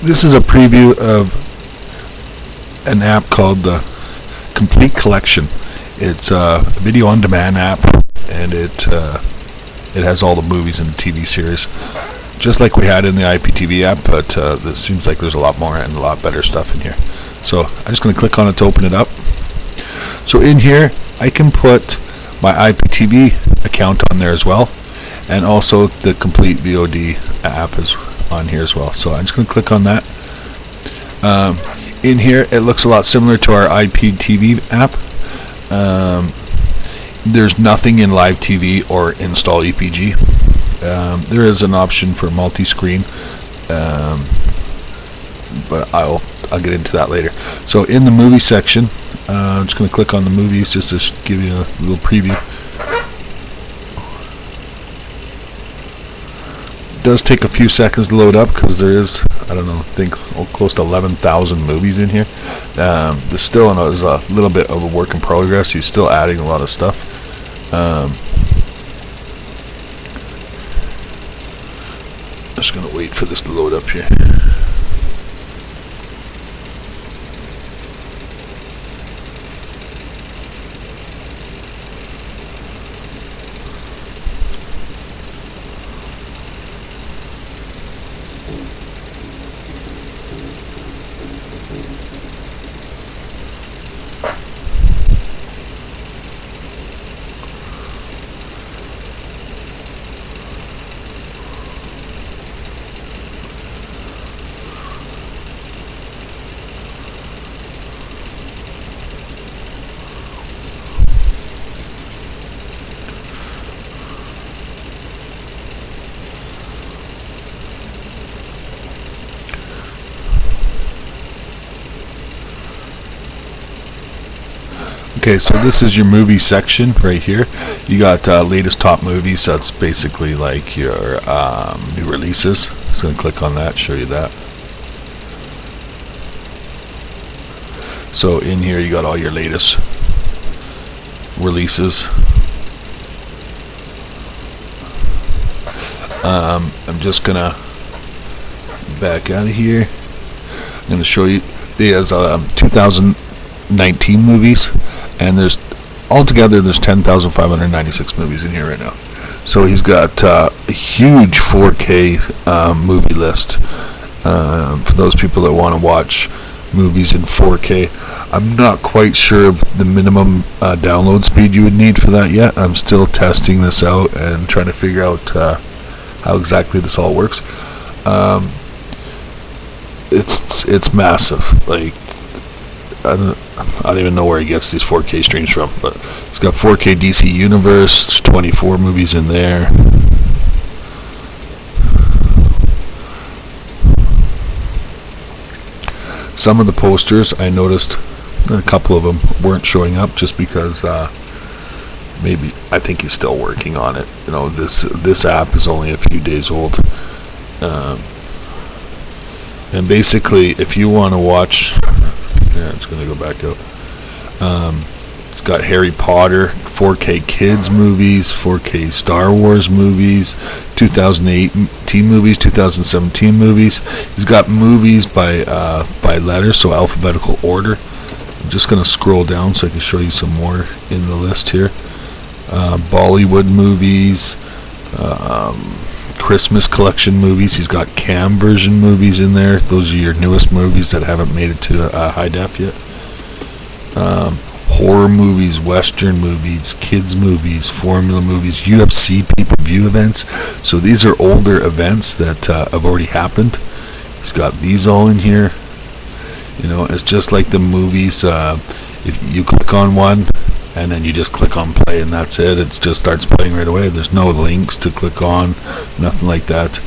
This is a preview of an app called the Complete Collection. It's a video on demand app, and it has all the movies and TV series, just like we had in the IPTV app, but it seems like there's a lot more and a lot better stuff in here. So I'm just going to click on it to open it up. So in here, I can put my IPTV account on there as well, and also the Complete VOD app is on here as well. So I'm just going to click on that. In here, it looks a lot similar to our IPTV app. There's nothing in live TV or install EPG. There is an option for multi-screen, but I'll get into that later. So in the movie section, I'm just going to click on the movies just to give you a little preview. It does take a few seconds to load up because there is, I don't know, I think close to 11,000 movies in here. This still is a little bit of a work in progress. He's still adding a lot of stuff. Just going to wait for this to load up here. Okay, so this is your movie section right here. You got latest top movies. That's basically like your new releases. Just going to click on that, show you that. So in here you got all your latest releases. I'm just going to back out of here. I'm going to show you there's 2019 movies. And there's 10,596 movies in here right now. So he's got a huge 4K movie list for those people that want to watch movies in 4K. I'm not quite sure of the minimum download speed you would need for that yet. I'm still testing this out and trying to figure out how exactly this all works. It's massive. Like, I don't even know where he gets these 4K streams from, but it's got 4K DC Universe. There's 24 movies in there. Some of the posters, I noticed a couple of them weren't showing up just because maybe I think he's still working on it. You know, this app is only a few days old. And basically, if you want to watch... Yeah, it's going to go back out. It's got Harry Potter, 4K kids movies, 4K Star Wars movies, 2018 movies, 2017 movies. He's got movies by letter, so alphabetical order. I'm just going to scroll down so I can show you some more in the list here. Bollywood movies, Christmas collection movies. He's got cam version movies in there. Those are your newest movies that haven't made it to high def yet. Horror movies, Western movies, kids movies, formula movies, UFC pay-per-view events. So these are older events that have already happened. He's got these all in here. You know, it's just like the movies. If you click on one and then you just click on play and that's it, it just starts playing right away. There's no links to click on, nothing like that.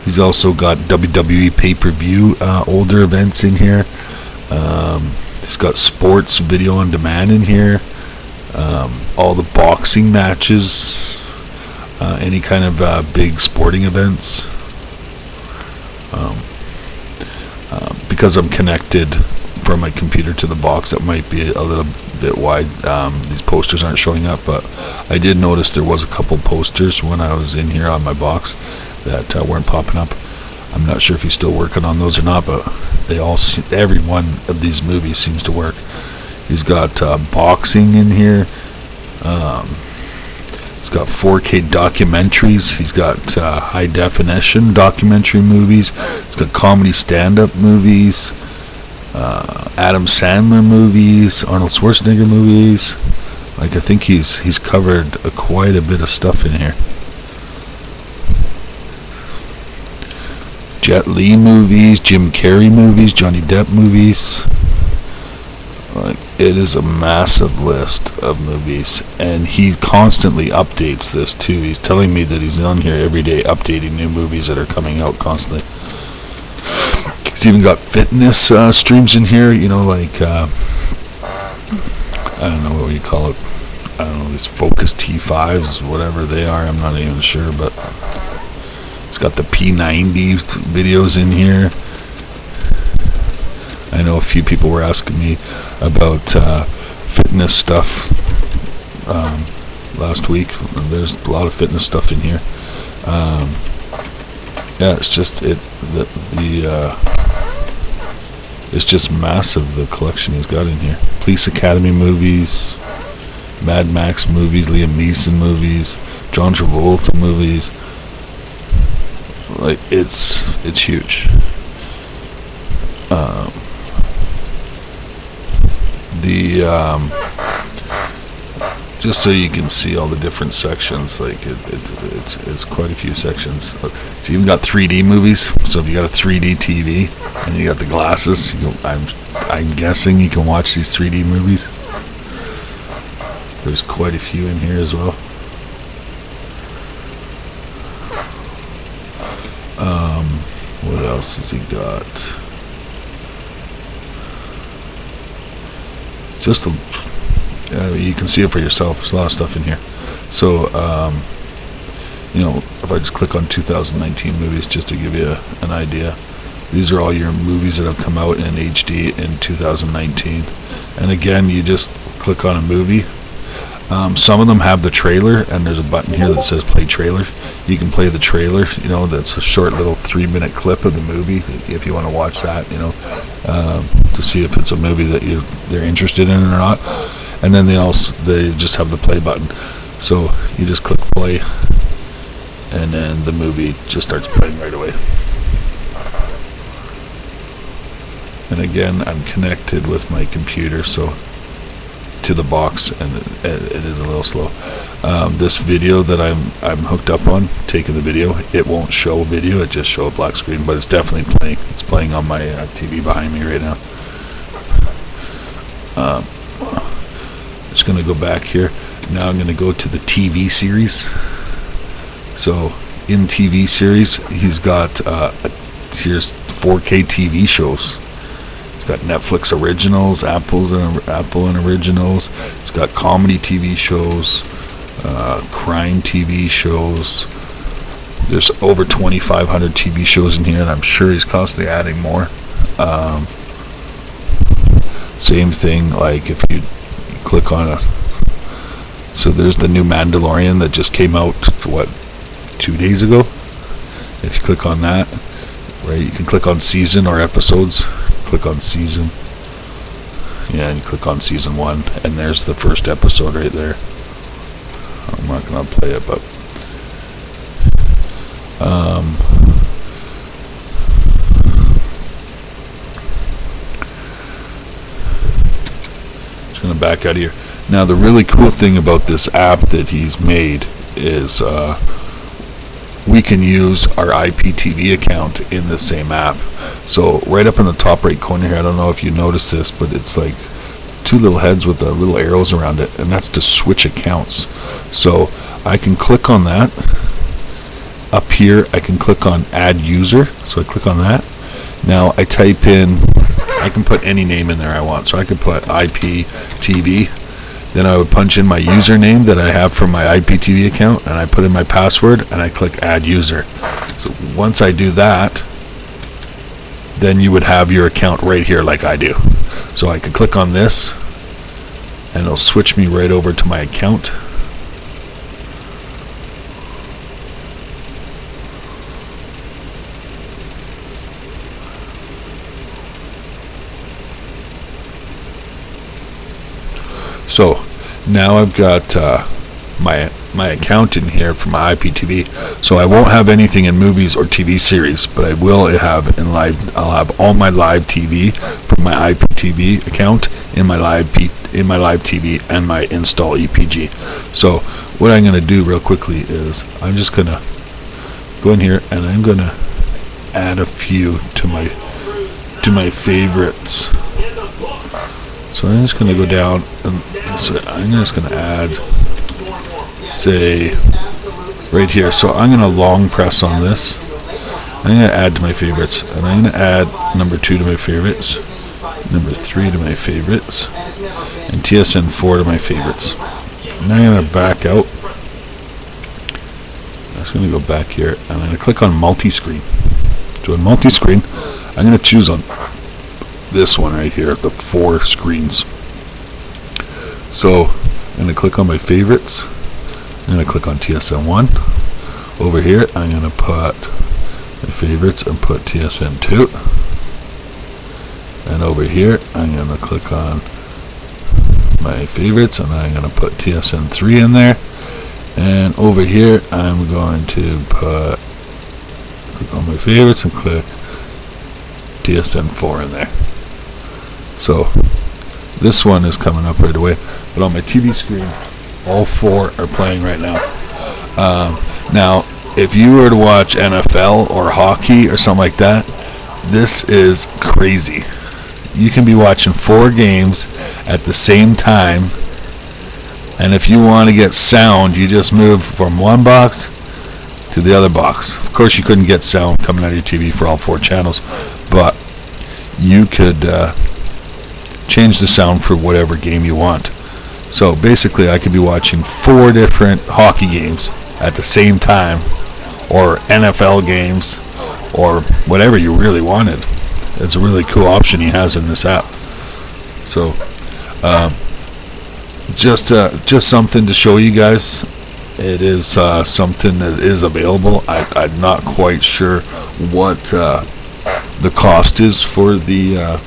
He's also got WWE pay-per-view older events in here. He's got sports video on demand in here. All the boxing matches, any kind of big sporting events. Because I'm connected from my computer to the box, that might be a little bit wide. These posters aren't showing up, but I did notice there was a couple posters when I was in here on my box that weren't popping up. I'm not sure if he's still working on those or not, but every one of these movies seems to work. He's got boxing in here. He's got 4K documentaries. He's got high definition documentary movies. He's got comedy stand-up movies, Adam Sandler movies, Arnold Schwarzenegger movies. Like, I think he's covered quite a bit of stuff in here. Jet Li movies, Jim Carrey movies, Johnny Depp movies. Like, it is a massive list of movies, and he constantly updates this too. He's telling me that he's on here every day updating new movies that are coming out constantly. He's even got fitness streams in here, you know, like I don't know what you call it. I don't know, these Focus T5s, whatever they are, I'm not even sure, but it's got the P90 videos in here. I know a few people were asking me about fitness stuff last week. There's a lot of fitness stuff in here. Yeah, it's just it's just massive, the collection he's got in here. Police Academy movies, Mad Max movies, Liam Neeson movies, John Travolta movies. Like, it's huge. Just so you can see all the different sections, like it's quite a few sections. It's even got 3D movies, so if you got a 3D TV and you got the glasses, I'm guessing you can watch these 3D movies. There's quite a few in here as well. What else has he got? Just you can see it for yourself. There's a lot of stuff in here. So, you know, if I just click on 2019 movies, just to give you an idea, these are all your movies that have come out in HD in 2019. And again, you just click on a movie. Some of them have the trailer, and there's a button here that says play trailer. You can play the trailer, you know, that's a short little 3-minute clip of the movie if you want to watch that, you know, to see if it's a movie that they're interested in or not. And then they just have the play button. So you just click play, and then the movie just starts playing right away. And again, I'm connected with my computer, so to the box, and it is a little slow. This video that I'm hooked up on, taking the video, it won't show video, it just shows a black screen, but it's definitely playing. It's playing on my TV behind me right now. Just going to go back here. Now I'm going to go to the TV series. So in TV series, he's got here's 4K TV shows. It's got Netflix originals, Apple and originals. It's got comedy TV shows, crime TV shows. There's over 2,500 TV shows in here, and I'm sure he's constantly adding more. Same thing, like if you click on so there's the new Mandalorian that just came out, 2 days ago. If you click on that, right, you can click on season or episodes. Click on season, yeah, and you click on season 1, and there's the first episode right there. I'm not gonna play it, but just gonna back out of here. Now, the really cool thing about this app that he's made is we can use our IPTV account in the same app. So right up in the top right corner here, I don't know if you noticed this, but it's like 2 little heads with the little arrows around it, and that's to switch accounts. So I can click on that. Up here, I can click on add user. So I click on that. Now I type in, I can put any name in there I want. So I could put IPTV. Then I would punch in my username that I have for my IPTV account, and I put in my password, and I click add user. So once I do that, then you would have your account right here like I do. So I could click on this, and it'll switch me right over to my account. So now I've got my account in here for my IPTV. So I won't have anything in movies or TV series, but I will have in live. I'll have all my live TV from my IPTV account in my live TV and my install EPG. So what I'm going to do real quickly is I'm just going to go in here and I'm going to add a few to my favorites. So I'm just going to go down and so I'm just going to add, say, right here. So I'm going to long press on this. I'm going to add to my favorites, and I'm going to add number 2 to my favorites, number 3 to my favorites, and TSN 4 to my favorites. And I'm going to back out. I'm just going to go back here, and I'm going to click on multi-screen. So in multi-screen, I'm going to choose on this one right here, the 4 screens. So I'm going to click on my favorites. I'm going to click on TSN 1. Over here, I'm going to put my favorites and put TSN 2. And over here, I'm going to click on my favorites and I'm going to put TSN 3 in there. And over here, I'm going to click on my favorites and click TSN 4 in there. So this one is coming up right away, but on my TV screen, all 4 are playing right now. Now, if you were to watch NFL or hockey or something like that, this is crazy. You can be watching 4 games at the same time, and if you want to get sound, you just move from one box to the other box. Of course, you couldn't get sound coming out of your TV for all 4 channels, but you could change the sound for whatever game you want. So basically, I could be watching 4 different hockey games at the same time, or NFL games, or whatever you really wanted. It's a really cool option he has in this app. So just something to show you guys. It is something that is available. I'm not quite sure what the cost is for the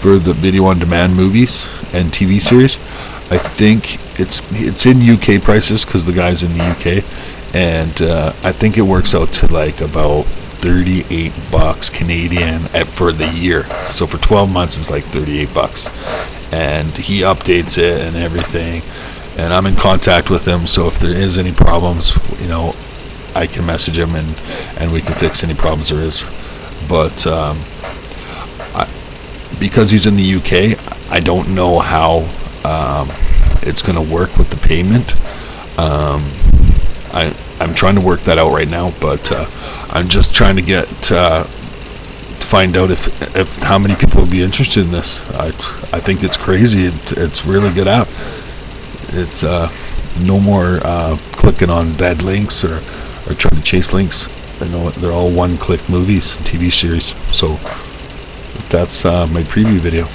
video on demand movies and TV series. I think it's in UK prices because the guy's in the UK, and I think it works out to like about $38 Canadian for the year. So for 12 months it's like $38, and he updates it and everything, and I'm in contact with him, so if there is any problems, you know, I can message him and we can fix any problems there is. But because he's in the UK, I don't know how it's going to work with the payment. I'm trying to work that out right now, but I'm just trying to get to find out if how many people will be interested in this. I think it's crazy. It's really good app. It's no more clicking on bad links or trying to chase links. I know they're all one-click movies, TV series. So that's my preview video.